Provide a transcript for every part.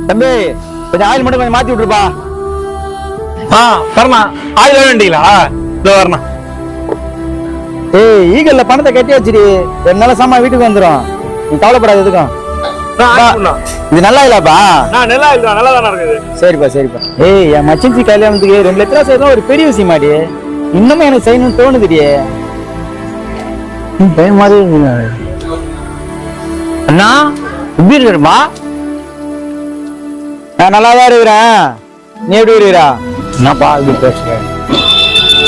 தம்பி கொஞ்சம் ஆயில் மட்டும் கொஞ்சம் மாத்தி விட்டுருப்பா. வரண்ணா. ஆயில் வேண்டிங்களா? இதோ வரண்ணா. ஏய், ஈகல்ல பணத்தை கட்டி வச்சிரு, 2 நாள் சாமா வீட்டுக்கு வந்துடும். நீ கவலைப்படாத எதுக்கும். இது நல்லா இல்லப்பா. நல்லா இல்ல, நல்லா தானே இருக்குது. சரிப்பா சரிப்பா. ஏய், என் மச்சின்சி கல்யாணத்துக்கு 2 லட்ச ரூபா செய்யணும், ஒரு பெரிய விஷயம் மாடி. இன்னுமே எனக்கு செய்யணும்னு தோணுதுடியே. பையன் மாதிரி அண்ணா எப்படி இருக்கிறப்பா? நான் நல்லாதான் இருக்கிறேன். நீ எப்படி இருக்கிறா? என்னப்பா இது பேசுறேன்?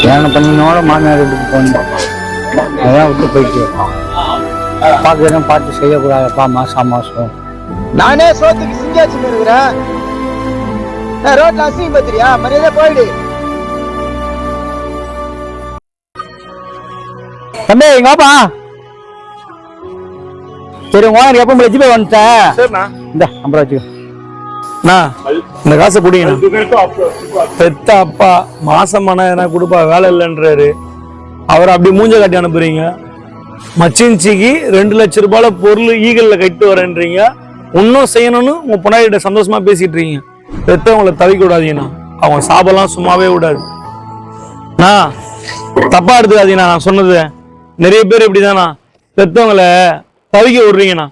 கல்யாணம் பண்ணினோட மாமியார் வீட்டுக்கு போகணும், அதான் விட்டு போயிட்டு பார்த்து பார்த்து செய்யக்கூடாதுப்பா. மாசம் மாசம் நானே சோத்துக்கு சிங்காச்சு இருக்கிறேன். ரோட்ல அசிங்க பத்திரியா, மரியாதை போயிடு. தம்பி எங்க வாப்பா. சரி, உங்க எப்ப ஜிபே வந்துட்டேன். சரிண்ணா. இந்த 50 ரூபா வச்சுக்கோ. இந்த காசை குடிங்கண்ணா. பெத்த அப்பா மாசமான எதனா கொடுப்பா, வேலை இல்லைன்றாரு. அவரை அப்படி மூஞ்ச காட்டி அனுப்புறீங்க. மச்சின்சிக்கு 2 லட்ச ரூபாயில பொருள் ஈகல்ல கட்டு வரேன்றீங்க. இன்னும் செய்யணும்னு உங்க பொண்ணாடிட்ட சந்தோஷமா பேசிட்டு இருக்கீங்க. பெத்தவங்களை தவிக்க விடாதீங்கண்ணா. அவங்க சாபெல்லாம் சும்மாவே விடாது. தப்பா எடுத்துக்காதீங்கண்ணா. நான் சொன்னது நிறைய பேர் இப்படிதானா பெத்தவங்களை தவிக்க விடுறீங்கண்ணா.